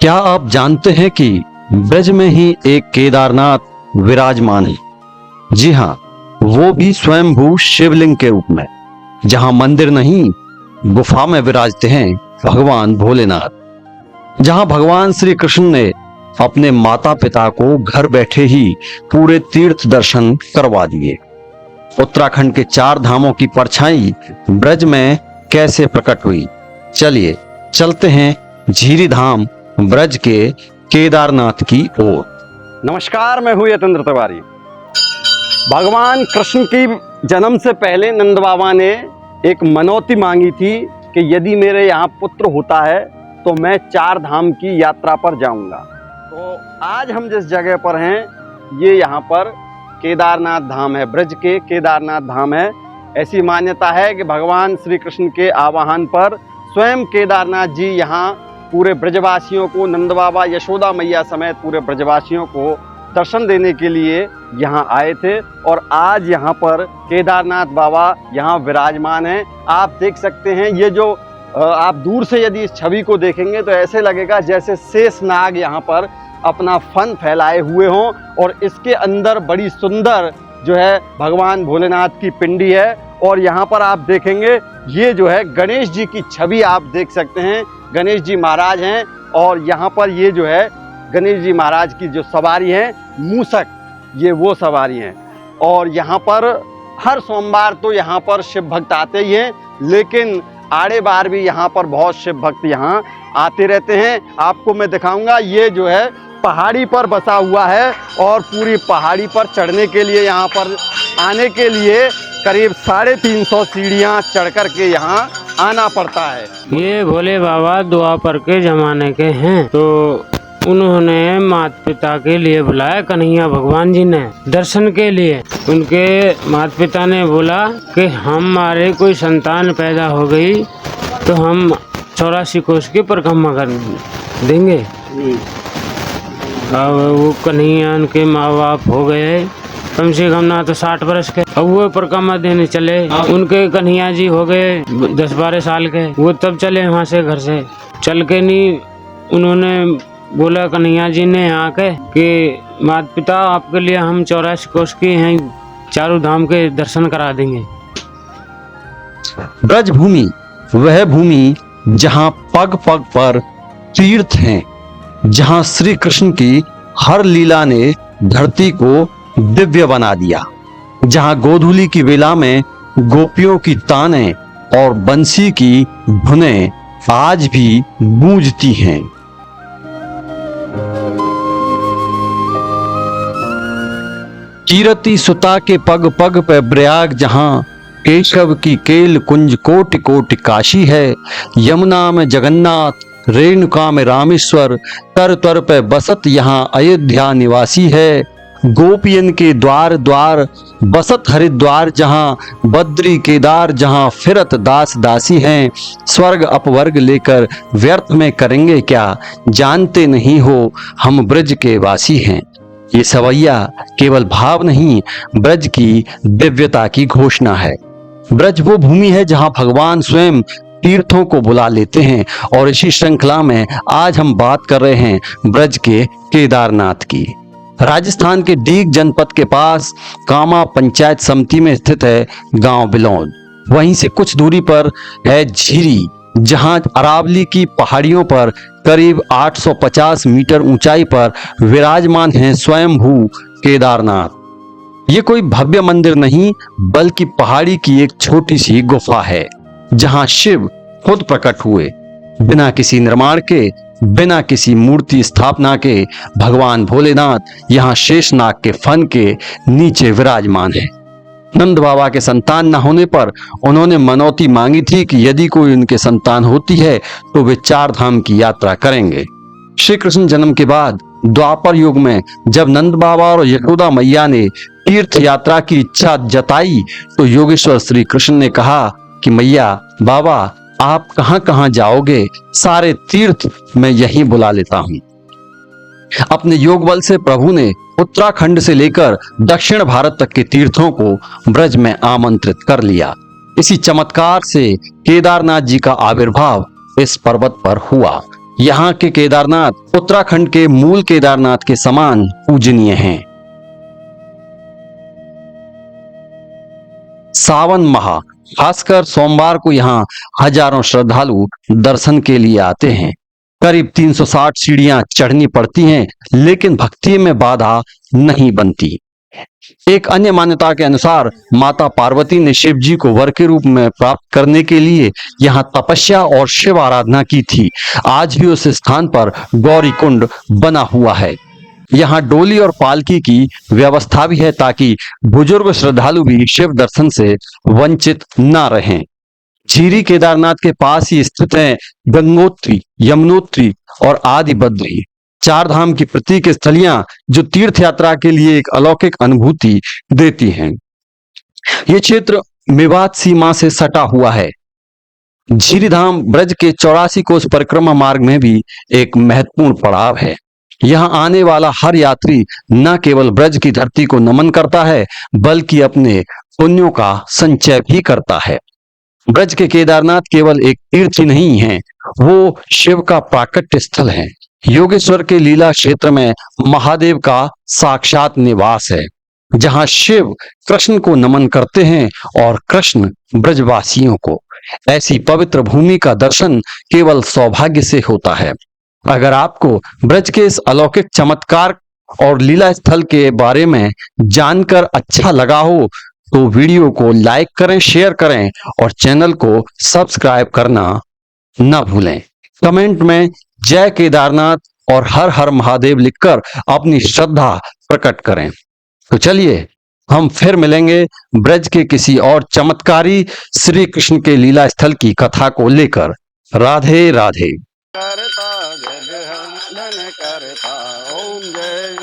क्या आप जानते हैं कि ब्रज में ही एक केदारनाथ विराजमान है? जी हाँ, वो भी स्वयंभू शिवलिंग के रूप में, जहां मंदिर नहीं गुफा में विराजते हैं भगवान भोलेनाथ। जहां भगवान श्री कृष्ण ने अपने माता पिता को घर बैठे ही पूरे तीर्थ दर्शन करवा दिए। उत्तराखंड के 4 धामों की परछाई ब्रज में कैसे प्रकट हुई, चलिए चलते हैं झीरी धाम ब्रज के केदारनाथ की ओर। नमस्कार, मैं हूँ यतेंद्र तिवारी। भगवान कृष्ण की जन्म से पहले नंद बाबा ने एक मनौती मांगी थी कि यदि मेरे यहाँ पुत्र होता है तो मैं 4 धाम की यात्रा पर जाऊंगा। तो आज हम जिस जगह पर हैं ये यहाँ पर केदारनाथ धाम है, ब्रज के केदारनाथ धाम है। ऐसी मान्यता है कि भगवान श्री कृष्ण के आवाहन पर स्वयं केदारनाथ जी यहाँ पूरे ब्रजवासियों को, नंद बाबा यशोदा मैया समेत पूरे ब्रजवासियों को दर्शन देने के लिए यहाँ आए थे। और आज यहाँ पर केदारनाथ बाबा यहाँ विराजमान हैं। आप देख सकते हैं, ये जो आप दूर से यदि इस छवि को देखेंगे तो ऐसे लगेगा जैसे शेष नाग यहाँ पर अपना फन फैलाए हुए हों। और इसके अंदर बड़ी सुंदर जो है भगवान भोलेनाथ की पिंडी है। और यहाँ पर आप देखेंगे ये जो है गणेश जी की छवि आप देख सकते हैं। गणेश जी महाराज हैं और यहाँ पर ये जो है गणेश जी महाराज की जो सवारी है मूषक, ये वो सवारी हैं। और यहाँ पर हर सोमवार तो यहाँ पर शिव भक्त आते ही हैं, लेकिन आड़े बार भी यहाँ पर बहुत शिव भक्त यहाँ आते रहते हैं। आपको मैं दिखाऊंगा, ये जो है पहाड़ी पर बसा हुआ है और पूरी पहाड़ी पर चढ़ने के लिए, यहाँ पर आने के लिए करीब 350 सीढ़ियाँ चढ़ कर के यहाँ आना पड़ता है। ये भोले बाबा द्वापर के जमाने के हैं, तो उन्होंने माता पिता के लिए बुलाया कन्हैया भगवान जी ने दर्शन के लिए। उनके माता पिता ने बोला कि हमारे कोई संतान पैदा हो गई तो हम 84 कोस की परिक्रमा कर देंगे। अब वो कन्हैया के माँ बाप हो गए कम से कम ना तो 60 वर्ष के, अब वो परिक्रमा देने चले। उनके कन्हैया जी हो गए 10-12 साल के, वो तब चले वहाँ से, घर से चल के नहीं। उन्होंने बोला कन्हैया जी ने यहाँ के कि माता पिता आपके लिए हम 84 कोस की हैं, 4 धाम के दर्शन करा देंगे। ब्रज भूमि वह भूमि जहां पग पग पर तीर्थ हैं, जहां श्री कृष्ण की हर लीला ने धरती को दिव्य बना दिया, जहां गोधूली की वेला में गोपियों की ताने और बंसी की धुनें आज भी गूंजती हैं। कीरति सुता के पग पग पे प्रयाग, जहां केशव की केल कुंज कोटि कोटि काशी है। यमुना में जगन्नाथ, रेणुका में रामेश्वर, तर तर पे बसत यहाँ अयोध्या निवासी है। गोपियन के द्वार द्वार बसत हरिद्वार, जहां बद्री केदार, जहां फिरत दास दासी हैं। स्वर्ग अपवर्ग लेकर व्यर्थ में करेंगे क्या, जानते नहीं हो हम ब्रज के वासी हैं। ये सवैया केवल भाव नहीं, ब्रज की दिव्यता की घोषणा है। ब्रज वो भूमि है जहां भगवान स्वयं तीर्थों को बुला लेते हैं। और इसी श्रृंखला में आज हम बात कर रहे हैं ब्रज के केदारनाथ की। राजस्थान के डीग जनपद के पास कामा पंचायत समिति में स्थित है गांव बिलौद। वहीं से कुछ दूरी पर है झीरी, जहां अरावली की पहाड़ियों पर करीब 850 मीटर ऊंचाई पर विराजमान है स्वयंभू केदारनाथ। ये कोई भव्य मंदिर नहीं, बल्कि पहाड़ी की एक छोटी सी गुफा है, जहां शिव खुद प्रकट हुए, बिना किसी निर्माण के, बिना किसी मूर्ति स्थापना के। भगवान भोलेनाथ यहाँ शेषनाग के फन के नीचे विराजमान है। नंद बाबा के संतान न होने पर उन्होंने मनौती मांगी थी कि यदि कोई उनके संतान होती है तो वे 4 धाम की यात्रा करेंगे। श्री कृष्ण जन्म के बाद द्वापर युग में जब नंद बाबा और यशोदा मैया ने तीर्थ यात्रा की इच्छा जताई तो योगेश्वर श्री कृष्ण ने कहा कि मैया बाबा आप कहां कहां जाओगे, सारे तीर्थ मैं यहीं बुला लेता हूं। अपने योग बल से प्रभु ने उत्तराखंड से लेकर दक्षिण भारत तक के तीर्थों को ब्रज में आमंत्रित कर लिया। इसी चमत्कार से केदारनाथ जी का आविर्भाव इस पर्वत पर हुआ। यहाँ के केदारनाथ उत्तराखंड के मूल केदारनाथ के समान पूजनीय हैं। सावन माह खासकर सोमवार को यहाँ हजारों श्रद्धालु दर्शन के लिए आते हैं। करीब 360 सीढ़ियां चढ़नी पड़ती हैं, लेकिन भक्ति में बाधा नहीं बनती। एक अन्य मान्यता के अनुसार माता पार्वती ने शिव जी को वर के रूप में प्राप्त करने के लिए यहाँ तपस्या और शिव आराधना की थी। आज भी उस स्थान पर गौरी कुंड बना हुआ है। यहाँ डोली और पालकी की व्यवस्था भी है ताकि बुजुर्ग श्रद्धालु भी शिव दर्शन से वंचित न रहें। झीरी केदारनाथ के पास ही स्थित है गंगोत्री, यमुनोत्री और आदि बद्री, चार धाम की प्रतीक स्थलियां जो तीर्थ यात्रा के लिए एक अलौकिक अनुभूति देती हैं। ये क्षेत्र मेवात सीमा से सटा हुआ है। झीरी धाम ब्रज के 84 कोस परिक्रमा मार्ग में भी एक महत्वपूर्ण पड़ाव है। यहाँ आने वाला हर यात्री न केवल ब्रज की धरती को नमन करता है, बल्कि अपने पुण्यों का संचय भी करता है। ब्रज के केदारनाथ केवल एक तीर्थ ही नहीं है, वो शिव का प्राकट्य स्थल है। योगेश्वर के लीला क्षेत्र में महादेव का साक्षात निवास है, जहां शिव कृष्ण को नमन करते हैं और कृष्ण ब्रजवासियों को। ऐसी पवित्र भूमि का दर्शन केवल सौभाग्य से होता है। अगर आपको ब्रज के इस अलौकिक चमत्कार और लीला स्थल के बारे में जानकर अच्छा लगा हो तो वीडियो को लाइक करें, शेयर करें और चैनल को सब्सक्राइब करना न भूलें। कमेंट में जय केदारनाथ और हर हर महादेव लिखकर अपनी श्रद्धा प्रकट करें। तो चलिए हम फिर मिलेंगे ब्रज के किसी और चमत्कारी श्री कृष्ण के लीला स्थल की कथा को लेकर। राधे राधे। करता जग हम धन करता ओम जय